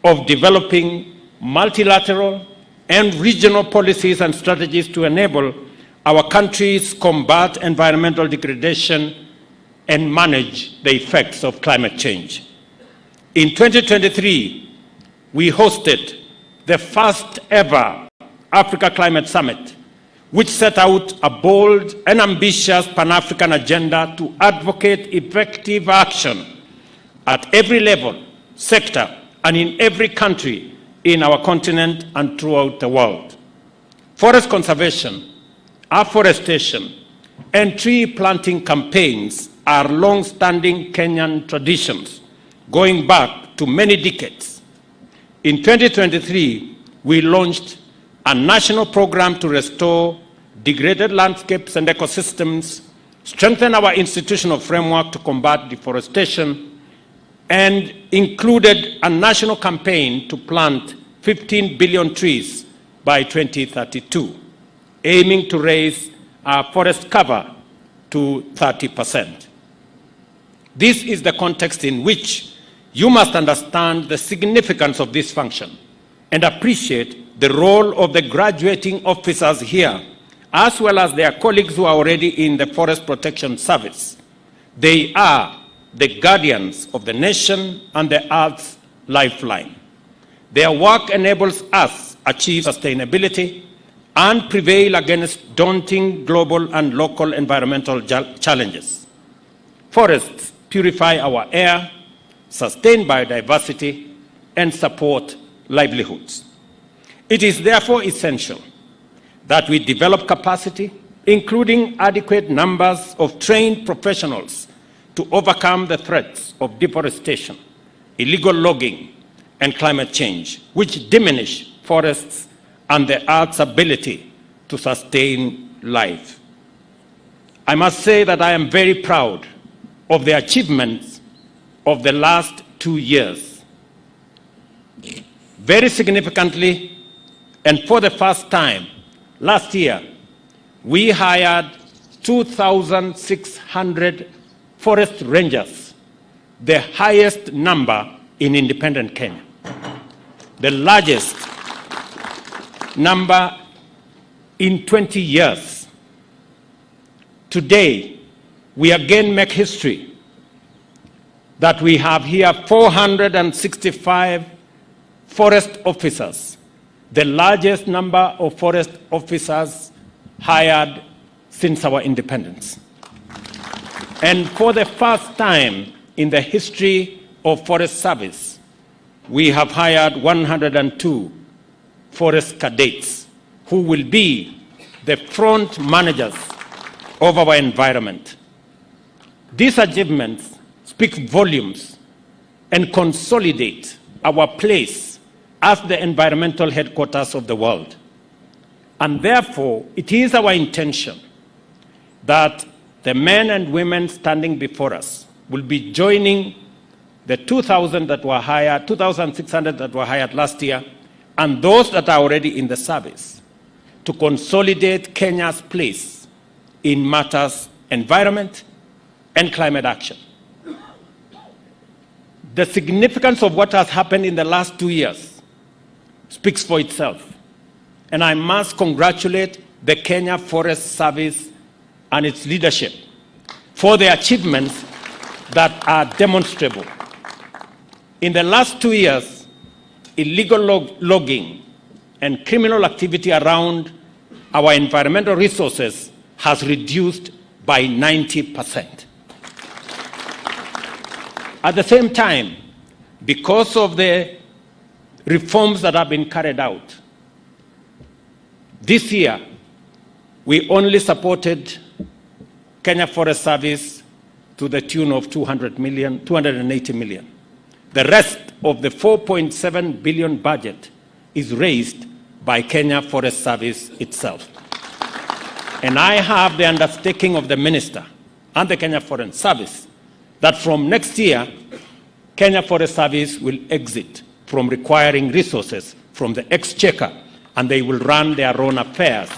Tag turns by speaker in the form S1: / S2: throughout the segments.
S1: of developing multilateral and regional policies and strategies to enable our countries combat environmental degradation and manage the effects of climate change. In 2023, we hosted the first ever Africa Climate Summit, which set out a bold and ambitious Pan-African agenda to advocate effective action at every level, sector, and in every country in our continent and throughout the world. Forest conservation, afforestation, and tree planting campaigns are long-standing Kenyan traditions going back to many decades. In 2023, we launched a national program to restore degraded landscapes and ecosystems, strengthen our institutional framework to combat deforestation, and included a national campaign to plant 15 billion trees by 2032, aiming to raise our forest cover to 30%. This is the context in which you must understand the significance of this function and appreciate the role of the graduating officers here, as well as their colleagues who are already in the Forest Protection Service. They are the guardians of the nation and the Earth's lifeline. Their work enables us to achieve sustainability and prevail against daunting global and local environmental challenges. Forests purify our air, sustain biodiversity, and support livelihoods. It is therefore essential that we develop capacity, including adequate numbers of trained professionals to overcome the threats of deforestation, illegal logging, and climate change, which diminish forests and the Earth's ability to sustain life. I must say that I am very proud of the achievements of the last 2 years. Very significantly, and for the first time, last year, we hired 2,600 forest rangers, the highest number in independent Kenya, the largest number in 20 years. Today, we again make history that we have here 465 forest officers, the largest number of forest officers hired since our independence. And for the first time in the history of Forest Service, we have hired 102 forest cadets who will be the front managers of our environment. These achievements speak volumes and consolidate our place as the environmental headquarters of the world. And therefore, it is our intention that the men and women standing before us will be joining the 2,000 that were hired, 2,600 that were hired last year, and those that are already in the service to consolidate Kenya's place in matters environment and climate action. The significance of what has happened in the last 2 years speaks for itself. And I must congratulate the Kenya Forest Service and its leadership for the achievements that are demonstrable. In the last 2 years, illegal logging and criminal activity around our environmental resources has reduced by 90%. At the same time, because of the reforms that have been carried out, this year, we only supported Kenya Forest Service to the tune of 280 million. The rest of the 4.7 billion budget is raised by Kenya Forest Service itself. And I have the undertaking of the Minister and the Kenya Forest Service that from next year, Kenya Forest Service will exit from requiring resources from the exchequer, and they will run their own affairs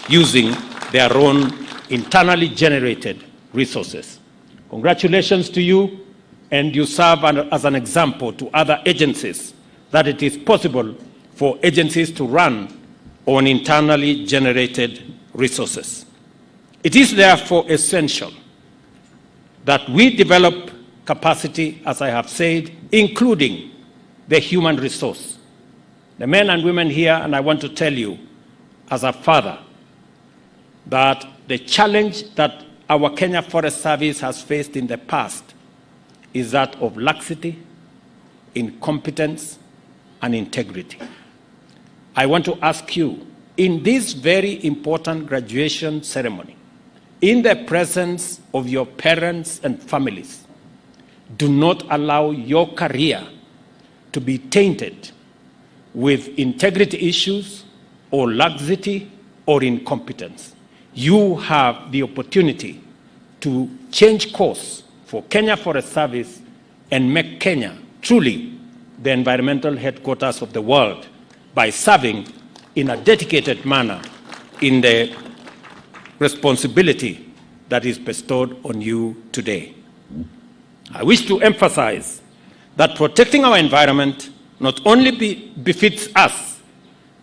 S1: using their own internally generated resources. Congratulations to you, and you serve as an example to other agencies that it is possible for agencies to run on internally generated resources. It is therefore essential that we develop capacity, as I have said, including the human resource. The men and women here, and I want to tell you as a father, that the challenge that our Kenya Forest Service has faced in the past is that of laxity, incompetence, and integrity. I want to ask you, in this very important graduation ceremony, in the presence of your parents and families, do not allow your career to be tainted with integrity issues or laxity or incompetence. You have the opportunity to change course for Kenya Forest Service and make Kenya truly the environmental headquarters of the world by serving in a dedicated manner in the responsibility that is bestowed on you today. I wish to emphasize that protecting our environment not only befits us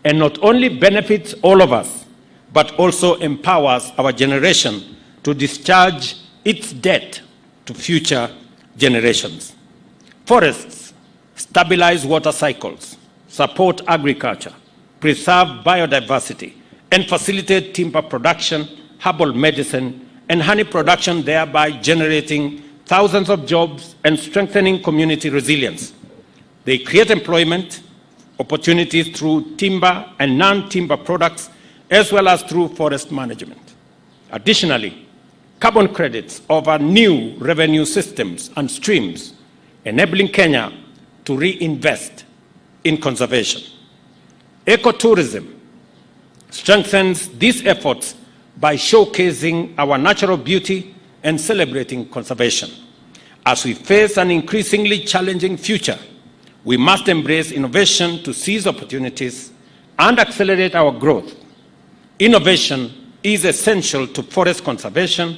S1: and not only benefits all of us, but also empowers our generation to discharge its debt to future generations. Forests stabilize water cycles, support agriculture, preserve biodiversity, and facilitate timber production, herbal medicine, and honey production, thereby generating thousands of jobs and strengthening community resilience. They create employment opportunities through timber and non-timber products, as well as through forest management. Additionally, carbon credits offer new revenue systems and streams, enabling Kenya to reinvest in conservation. Ecotourism strengthens these efforts by showcasing our natural beauty and celebrating conservation. As we face an increasingly challenging future, we must embrace innovation to seize opportunities and accelerate our growth. Innovation is essential to forest conservation,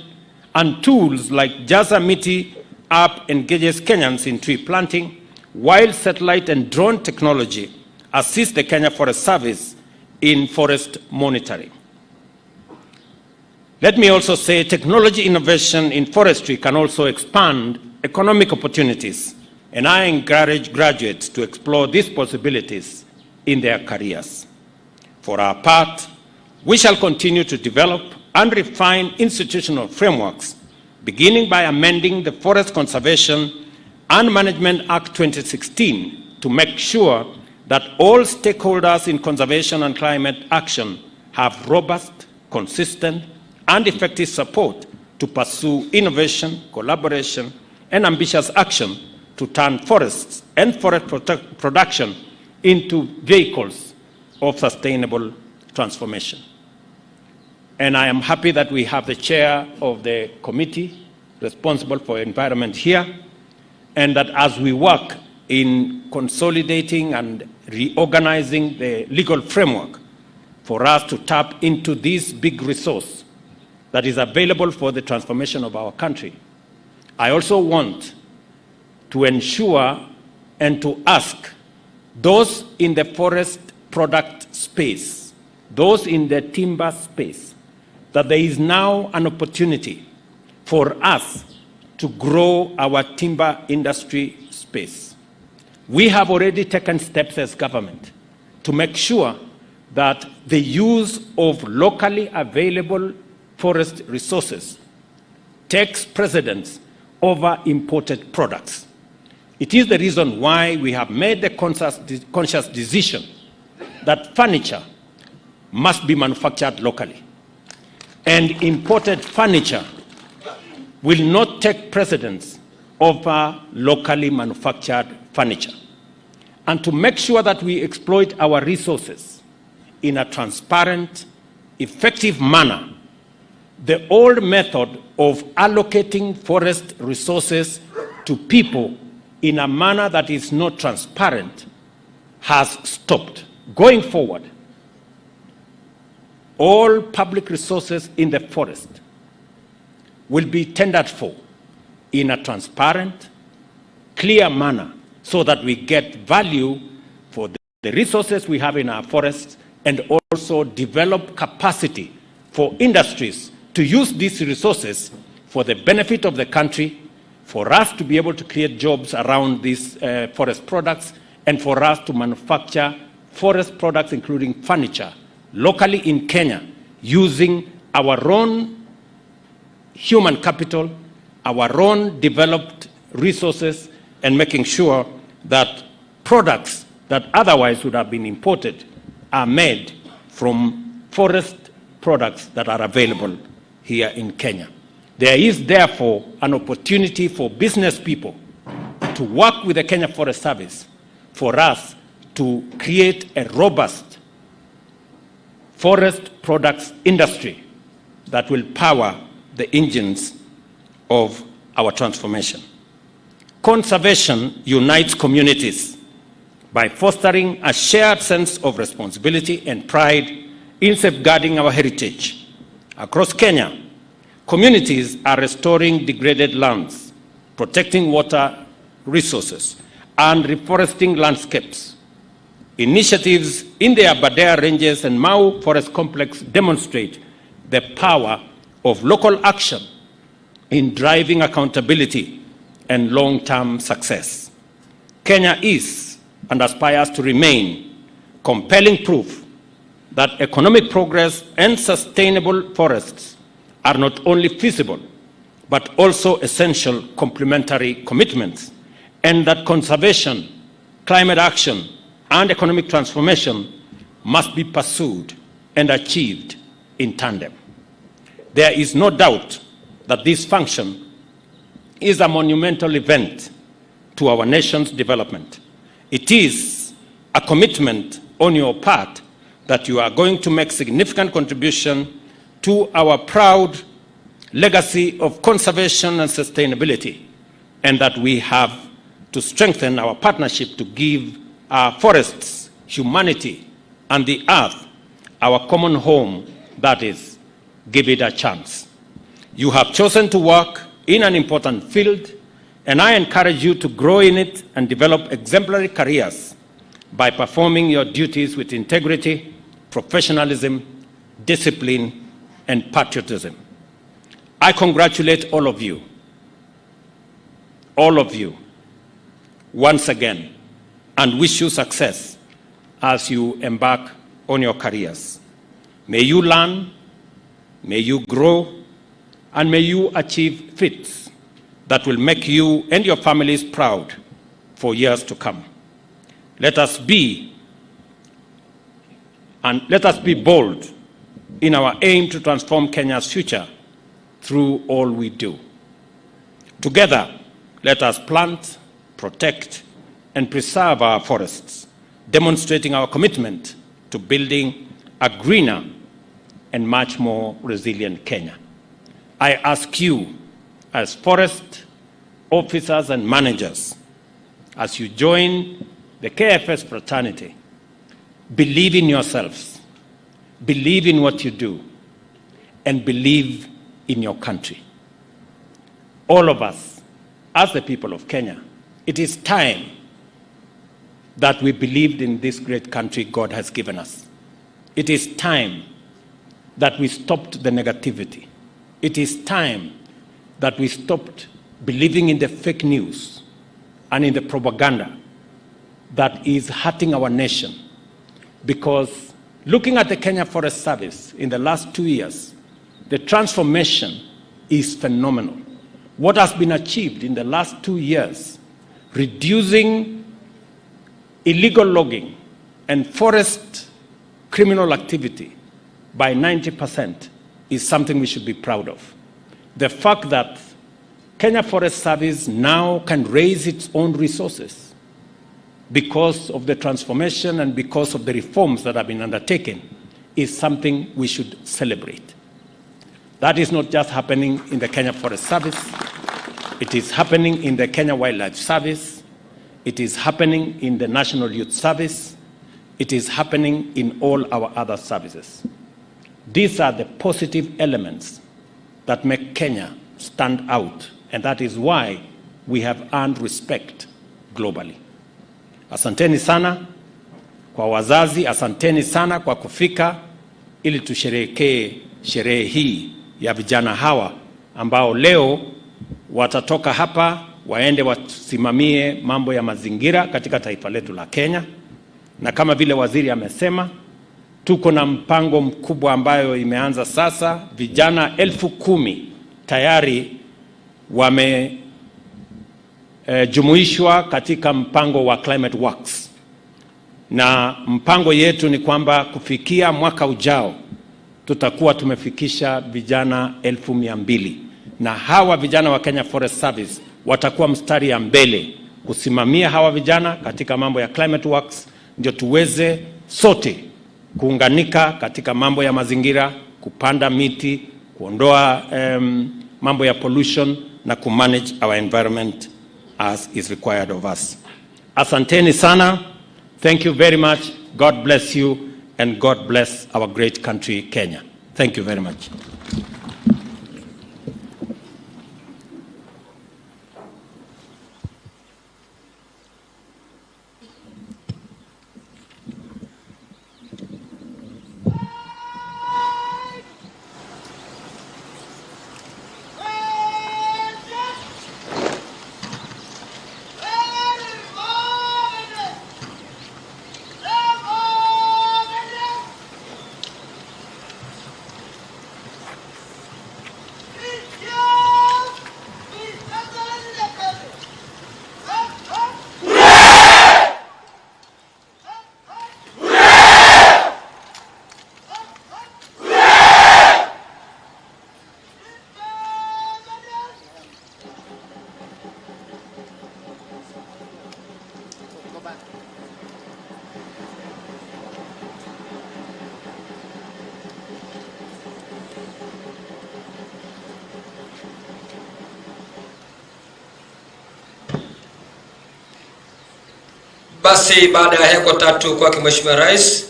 S1: and tools like AJAABU app engages Kenyans in tree planting, while satellite and drone technology assist the Kenya Forest Service in forest monitoring. Let me also say technology innovation in forestry can also expand economic opportunities, and I encourage graduates to explore these possibilities in their careers. For our part, we shall continue to develop and refine institutional frameworks, beginning by amending the Forest Conservation and Management Act 2016 to make sure that all stakeholders in conservation and climate action have robust, consistent, and effective support to pursue innovation, collaboration, and ambitious action to turn forests and forest production into vehicles of sustainable transformation. And I am happy that we have the chair of the committee responsible for environment here, and that as we work in consolidating and reorganizing the legal framework for us to tap into this big resource that is available for the transformation of our country, I also want to ensure and to ask those in the forest product space, those in the timber space, that there is now an opportunity for us to grow our timber industry space. We have already taken steps as government to make sure that the use of locally available forest resources takes precedence over imported products. It is the reason why we have made the conscious decision that furniture must be manufactured locally, and imported furniture will not take precedence over locally manufactured furniture. And to make sure that we exploit our resources in a transparent, effective manner, the old method of allocating forest resources to people in a manner that is not transparent has stopped. Going forward, all public resources in the forest will be tendered for in a transparent, clear manner so that we get value the resources we have in our forests and also develop capacity for industries to use these resources for the benefit of the country, for us to be able to create jobs around these forest products, and for us to manufacture forest products, including furniture, locally in Kenya, using our own human capital, our own developed resources, and making sure that products that otherwise would have been imported are made from forest products that are available here in Kenya. There is therefore an opportunity for business people to work with the Kenya Forest Service for us to create a robust forest products industry that will power the engines of our transformation. Conservation unites communities by fostering a shared sense of responsibility and pride in safeguarding our heritage. Across Kenya, communities are restoring degraded lands, protecting water resources, and reforesting landscapes. Initiatives in the Aberdare Ranges and Mau Forest Complex demonstrate the power of local action in driving accountability and long-term success. Kenya is and aspires to remain compelling proof that economic progress and sustainable forests are not only feasible, but also essential complementary commitments, and that conservation, climate action, and economic transformation must be pursued and achieved in tandem. There is no doubt that this function is a monumental event to our nation's development. It is a commitment on your part that you are going to make significant contribution to our proud legacy of conservation and sustainability, and that we have to strengthen our partnership to give our forests, humanity, and the earth our common home, that is, give it a chance. You have chosen to work in an important field, and I encourage you to grow in it and develop exemplary careers by performing your duties with integrity, professionalism, discipline, and patriotism. I congratulate all of you, once again, and wish you success as you embark on your careers. May you learn, may you grow, and may you achieve feats that will make you and your families proud for years to come. Let us be bold in our aim to transform Kenya's future through all we do. Together, let us plant, protect, and preserve our forests, demonstrating our commitment to building a greener and much more resilient Kenya. I ask you, as forest officers and managers, as you join the KFS fraternity, believe in yourselves, believe in what you do, and believe in your country. All of us, as the people of Kenya, it is time that we believed in this great country God has given us. It is time that we stopped the negativity. It is time that we stopped believing in the fake news and in the propaganda that is hurting our nation. Because looking at the Kenya Forest Service in the last 2 years, the transformation is phenomenal. What has been achieved in the last 2 years, reducing illegal logging and forest criminal activity by 90%, is something we should be proud of. The fact that Kenya Forest Service now can raise its own resources because of the transformation and because of the reforms that have been undertaken is something we should celebrate. That is not just happening in the Kenya Forest Service. It is happening in the Kenya Wildlife Service. It is happening in the National Youth Service. It is happening in all our other services. These are the positive elements that make Kenya stand out, and that is why we have earned respect globally. Asanteni sana. Kwa wazazi, asanteni sana kwa kufika ili tusherehekee sherehe hii ya vijana hawa ambao leo watatoka hapa waende wasimamie mambo ya mazingira katika taifa letu la Kenya. Na kama vile waziri amesema, tuko na mpango mkubwa ambayo imeanza sasa. Vijana 10,000 tayari wamejumuishwa katika mpango wa Climate Works. Na mpango yetu ni kwamba kufikia mwaka ujao tutakuwa tumefikisha vijana 200,000. Na hawa vijana wa Kenya Forest Service watakuwa mstari ya mbele kusimamia hawa vijana katika mambo ya Climate Works, ndio tuweze sote kuunganika katika mambo ya mazingira, kupanda miti, kuondoa mambo ya pollution na kumanage our environment as is required of us. Asanteni sana. Thank you very much. God bless you and God bless our great country, Kenya. Thank you very much.
S2: Basi baada ya heko tatu kwa Mheshimiwa Rais,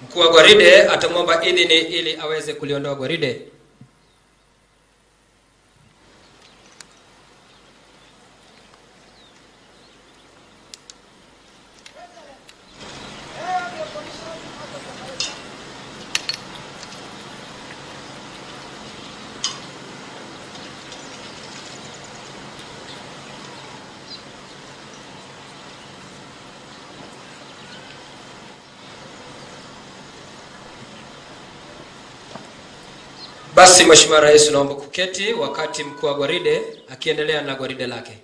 S2: mkuu wa gwaride atamwomba idhini ili aweze kuliondoa gwaride. Basi Mheshimiwa Rais, naomba kuketi wakati mkuu wa gwaride akiendelea na gwaride lake.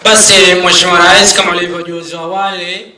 S2: Basi Mheshimiwa Rais, kama ulivyojuzwa awali,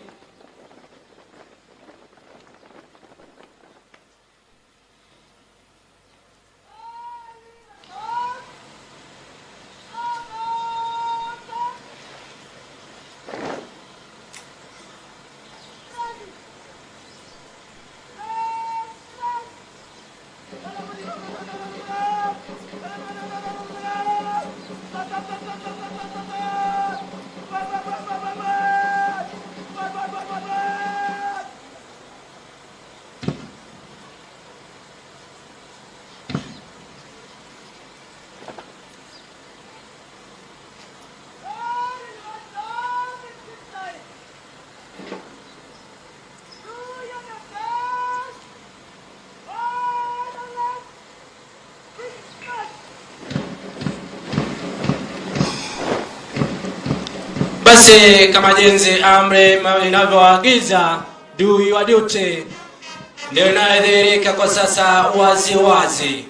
S2: basi kama jinsi amri inavyoagiza, do your duty, ndio inadhihirika kwa sasa wazi wazi.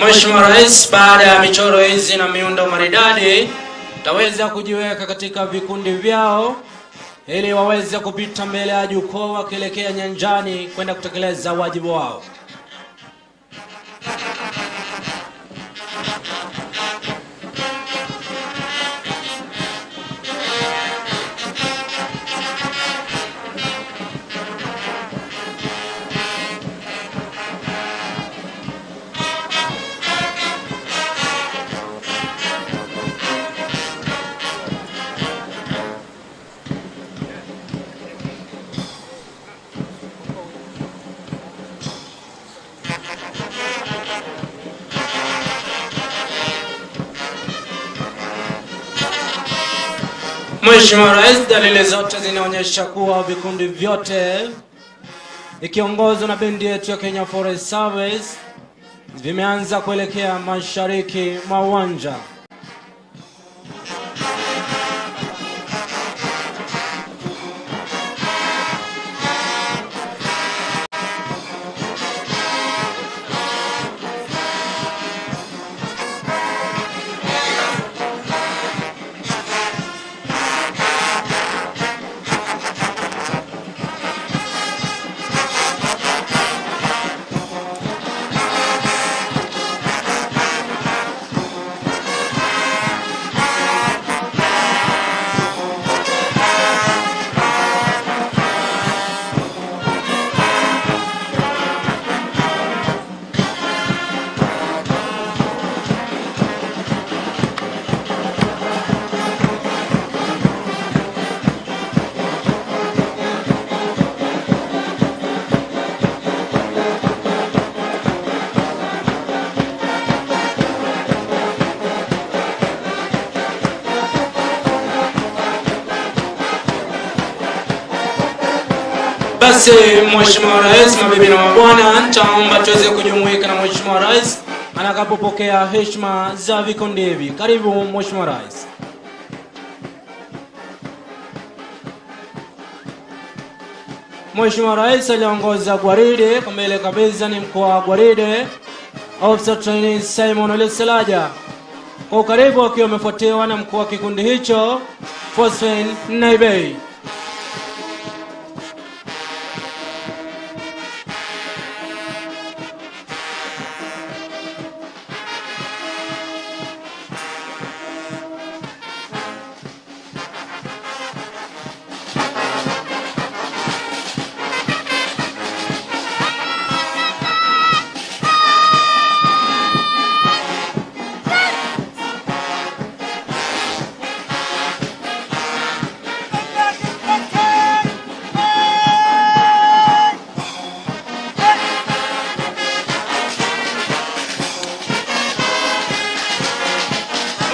S2: Mheshimiwa Rais, baada ya michoro hizi na miundo maridadi, taweza kujiweka katika vikundi vyao ili waweze kupita mbele ya jukwaa wakielekea nyanjani kwenda kutekeleza wajibu wao. Mheshimiwa Rais, dalili zote zinaonyesha kuwa vikundi vyote ikiongozwa na bendi yetu ya Kenya Forest Service vimeanza kuelekea mashariki mwa uwanja. Basi Mheshimiwa Rais, mabibi na mabwana, nitaomba tuweze kujumuika na Mheshimiwa Rais anakapopokea heshima za vikundi hivi. Karibu Mheshimiwa Rais. Mheshimiwa Rais aliongoza gwaride kwa mbele kabisa ni mkuu wa gwaride Officer Trainee Simon Oleselaja. Kwa ukaribu akiwa amefuatiwa na mkuu wa kikundi hicho Fosfen Naibei.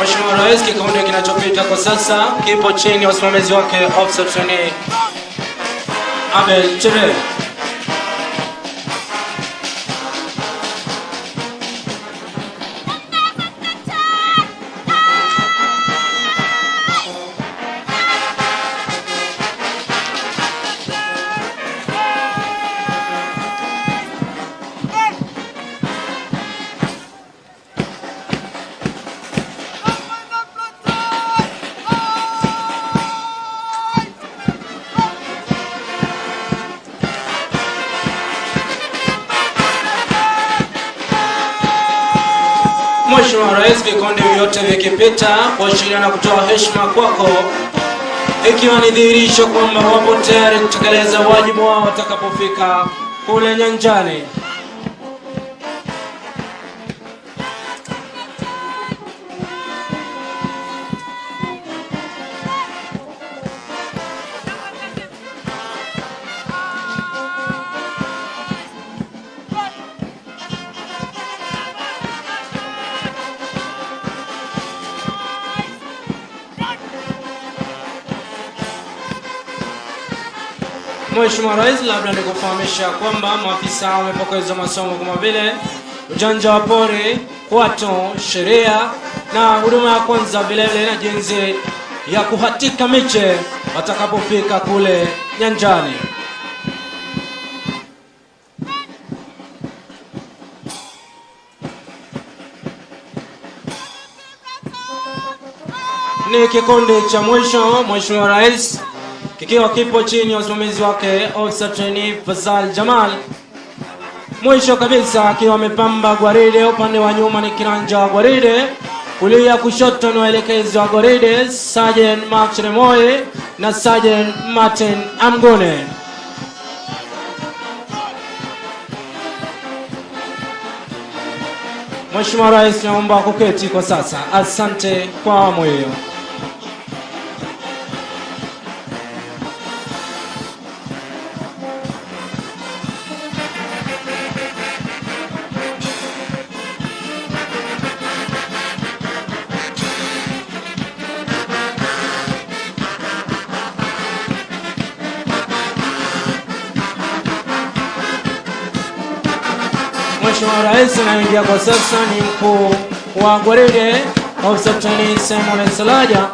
S2: Mheshimiwa Rais, kikundi kinachopita kwa sasa kipo chini ya usimamizi wake Officer Trainee Abel Chebe. Mheshimiwa Rais, vikundi vyote vikipita kuashiria na kutoa heshima kwako, ikiwa ni dhihirisho kwamba wapo tayari kutekeleza wajibu wao watakapofika kule nyanjani. Mheshimiwa Rais, labda nikufahamisha kwamba maafisa wamepokezwa masomo kama vile ujanja wa pori, kwato, sheria na huduma ya kwanza, vile vile na jinsi ya kuhatika miche watakapofika kule nyanjani. ni kikundi cha mwisho, Mheshimiwa Rais, kikiwa kipo chini ya usimamizi wake Officer Trainee Fazal Jamal. Mwisho kabisa akiwa amepamba gwaride, upande wa nyuma ni kiranja wa gwaride, kulia kushoto ni waelekezi wa gwaride Sergeant Mark Cheremoye na Sergeant Martin Amgone. Mheshimiwa Rais, naomba kuketi kwa sasa. Asante kwa awamu hiyo. Mheshimiwa Rais anaingia kwa sasa ni mkuu wa gwaride Officer Trainee Simon Salaja,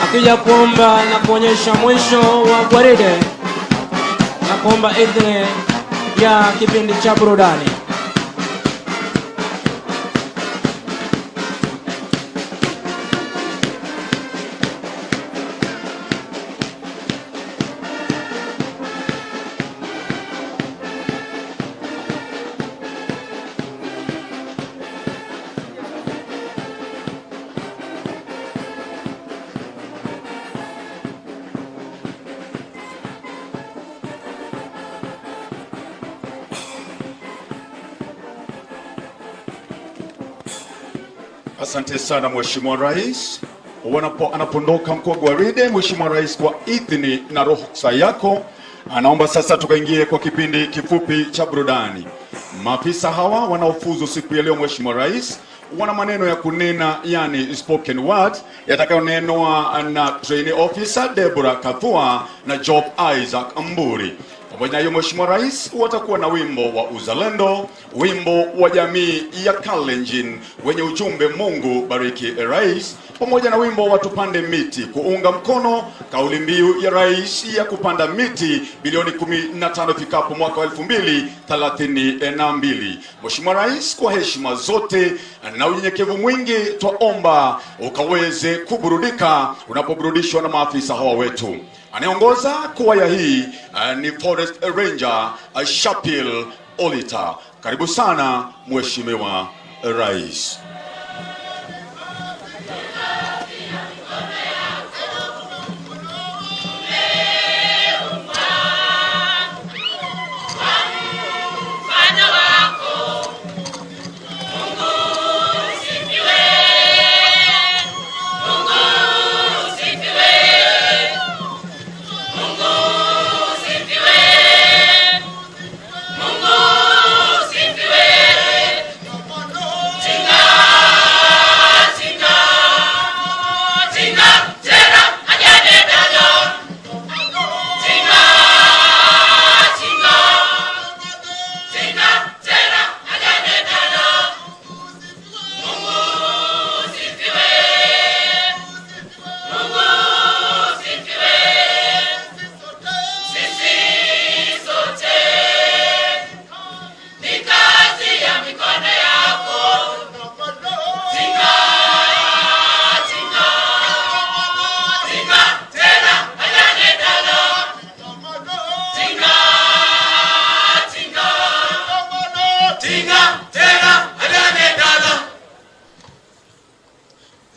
S2: akija kuomba na kuonyesha mwisho wa gwaride na kuomba idhini ya kipindi cha burudani.
S3: Asante sana Mheshimiwa Rais. Anapondoka mkuu wa gwaride, Mheshimiwa Rais, kwa idhini na ruhusa yako, anaomba sasa tukaingie kwa kipindi kifupi cha burudani. Maafisa hawa wanaofuzu siku ya leo, Mheshimiwa Rais, wana maneno ya kunena, yani spoken word, yatakayonenwa na Trainee Officer Deborah Kathua na Job Isaac Mburi. Pamoja na hiyo, Mheshimiwa Rais, watakuwa na wimbo wa uzalendo, wimbo wa jamii ya Kalenjin wenye ujumbe Mungu bariki Rais, pamoja na wimbo wa tupande miti kuunga mkono kauli mbiu ya Rais ya kupanda miti bilioni 15 ifikapo mwaka 2032. Mheshimiwa Rais, kwa heshima zote na unyenyekevu mwingi, twaomba ukaweze kuburudika unapoburudishwa na maafisa hawa wetu. Anayeongoza kwaya hii ni Forest Ranger Shapil Olita. Karibu sana Mheshimiwa Rais.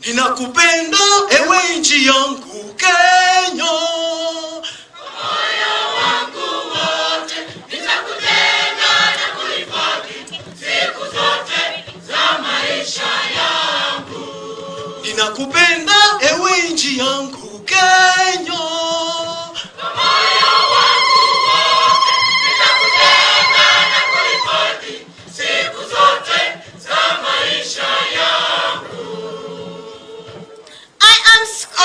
S4: Ninakupenda ewe nchi yangu Kenya, moyo wangu wote nitakupenda na kuhifadhi siku zote za maisha yangu. Ninakupenda ewe nchi yangu Kenya, moyo wangu wote nitakupenda na kuhifadhi siku zote za maisha yangu.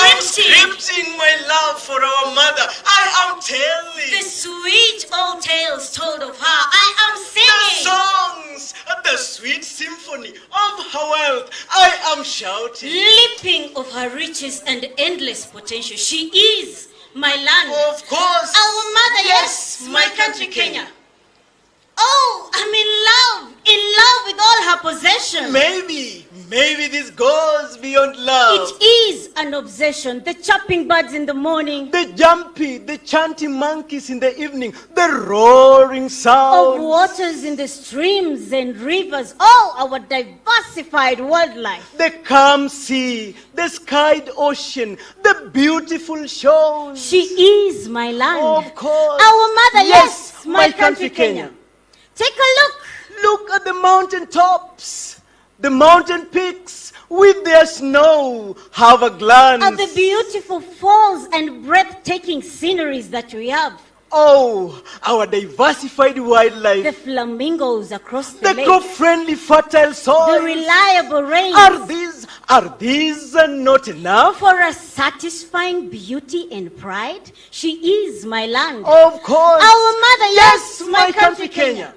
S5: I'm scripting
S4: my love for our mother. I am telling
S5: the sweet old tales told of her. I am singing
S4: the songs, the sweet symphony of her wealth. I am shouting,
S5: leaping of her riches and endless potential. She is my land,
S4: of course,
S5: our mother. Yes, my country Kenya. Oh, I'm in love with all her possessions.
S4: Maybe Maybe this goes beyond love.
S5: It is an obsession. The chirping birds in the morning,
S4: The jumpy, the chanting monkeys in the evening, the roaring
S5: of
S4: sound.
S5: waters in the streams and rivers, all our diversified wildlife.
S4: The calm sea, the skied ocean, the beautiful shows.
S5: She is my land.
S4: Of course.
S5: Our mother,
S4: Yes,
S5: yes, my country, Kenya. Take a look.
S4: Look at the mountain tops, the mountain peaks with their snow. Have a glance.
S5: At the beautiful falls and breathtaking sceneries that we have.
S4: Oh, our diversified wildlife.
S5: The flamingos across the
S4: The
S5: lake.
S4: crop-friendly fertile soil.
S5: The reliable rain.
S4: Are these not enough?
S5: For a satisfying beauty and pride, she is my land.
S4: Of course.
S5: Our mother,
S4: Yes, my country, Kenya.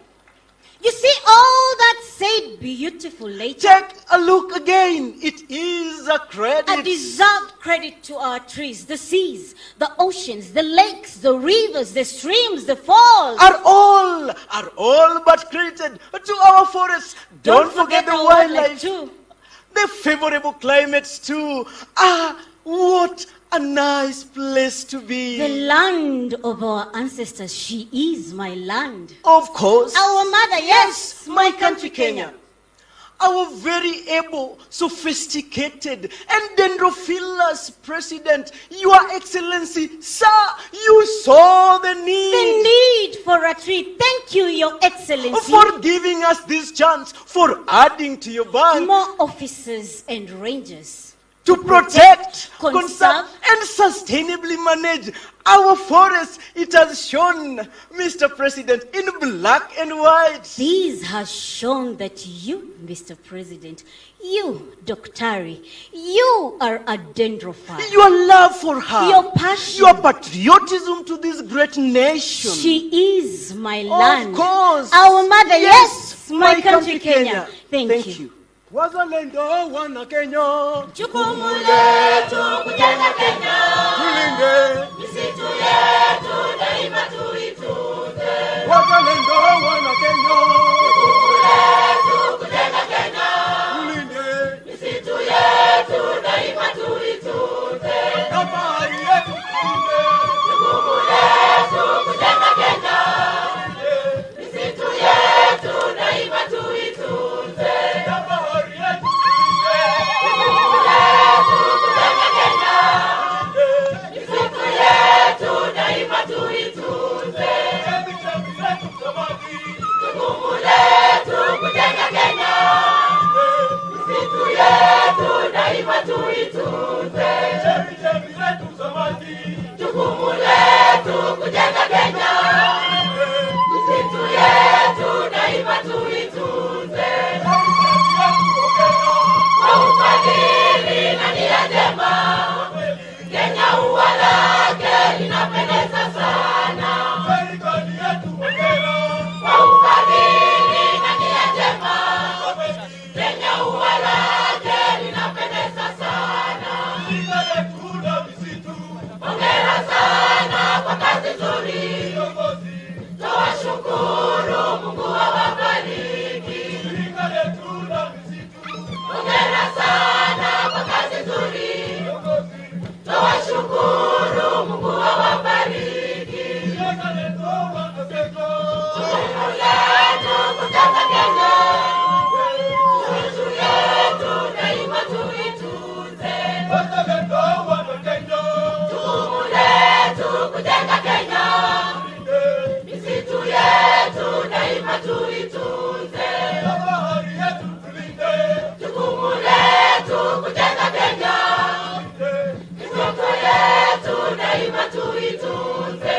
S5: You see all that said beautiful later?
S4: Take a look again. It is a
S5: A
S4: credit.
S5: deserved credit to our trees, the seas, the oceans, the lakes, the rivers, the streams, the falls.
S4: Are all but credited to our forests. Don't forget the
S5: our
S4: wildlife.
S5: too.
S4: The favorable climates too. Ah, what a nice place to be.
S5: The land of our ancestors, she is my land.
S4: Of course.
S5: Our mother, yes,
S4: my country, Kenya. Our very able, sophisticated, and dendrophilous president, Your Excellency, sir, you saw the need.
S5: The need for a tree. Thank you, Your Excellency.
S4: For giving us this chance, for adding to your bank,
S5: More officers and rangers.
S4: to protect,
S5: conserve,
S4: conserve, and sustainably manage our forests. It has shown, Mr. President, in black and white.
S5: This has shown that you, Mr. President, you, Doctari, you are a dendrophile.
S4: Your love for her,
S5: Your passion.
S4: your patriotism to this great nation.
S5: She is my land.
S4: Of course.
S5: Our mother, yes, my country, Kenya. Thank you.
S4: Wazalendo wana Kenya,
S5: Jukumu letu kujenga Kenya.
S4: tulinde.
S5: Misitu yetu daima tuitunze.
S4: Wazalendo wana Kenya,
S5: Jukumu letu kujenga Kenya.
S4: tulinde.
S5: Misitu yetu daima tuitunze.
S4: Na bahari yetu tulinde.
S5: Jukumu letu kujenga Kenya. Misitu yetu daima tuitunze.
S4: Na bahari yetu
S5: Jukumu letu kujenga Kenya. Misitu yetu daima tuitunze. Jukumu letu kujenga Kenya. Misitu yetu daima tuitunze. Jukumu letu kujenga Kenya. Misitu yetu daima tuitunze. Kwa ufadhili na nia njema, Kenya ua lake linapendeza sana. Kwa ufadhili na nia njema, Kenya ua lake linapendeza sana. Hongera sana kwa kazi nzuri. Twawashukuru, Mungu awabariki. Hongera sana kwa kazi nzuri. Twawashukuru, Mungu awabariki. Jukumu letu kujenga Kenya. Misitu yetu daima tuitunze. Jukumu letu kujenga Kenya. Misitu yetu daima tuitunze. Jukumu letu kujenga Kenya. Misitu yetu daima tuitunze.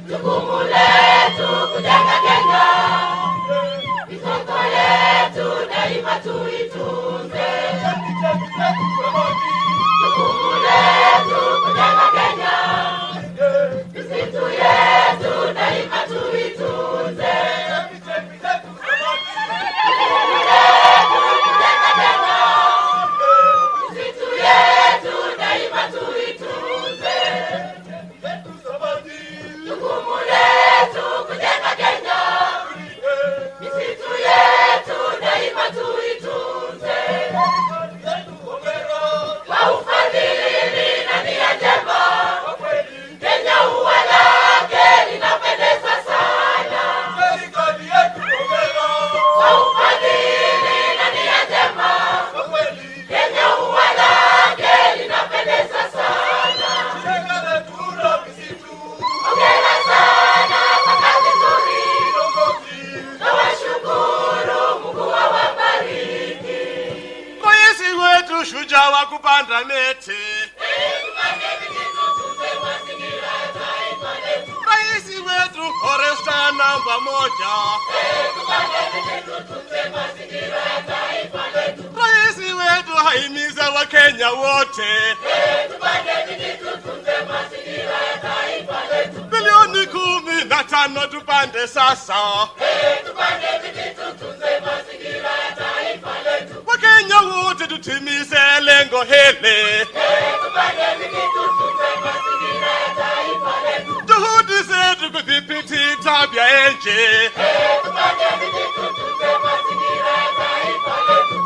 S5: Jukumu letu kujenga Kenya. Misitu yetu daima tuitunze. Jukumu letu kujenga Kenya. Misitu yetu daima tuitunze. Jukumu letu kujenga Kenya. Misitu yetu daima tuitunze. Jukumu letu kujenga Kenya. Misitu yetu daima tuitunze.
S6: ushujaa wa kupanda miti. Raisi wetu Foresta namba 1. Raisi wetu haimiza Wakenya wote. Bilioni 15 tupande sasa. Wakenya wote tutimize lengo hili. Juhudi zetu kudhibiti tabia nchi.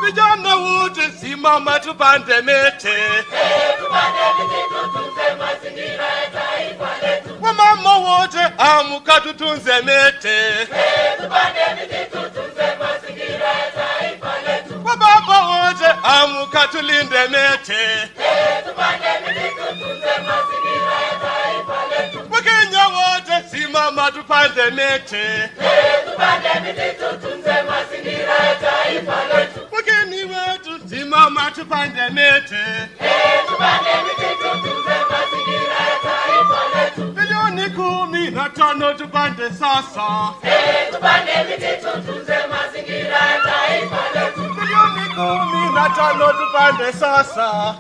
S6: Vijana wote simama tupande miti. Wamama wote amka tutunze miti. Wababa wote amka tulinde miti. Wakenya wote simama tupande miti. Wakenya wetu simama tupande miti. Bilioni 15 tupande sasa. Bilioni 15 tupande sasa.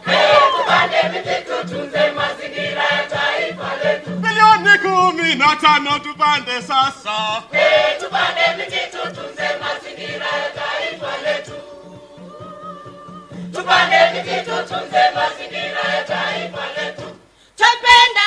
S6: Bilioni 15 tupande sasa.
S5: Tupende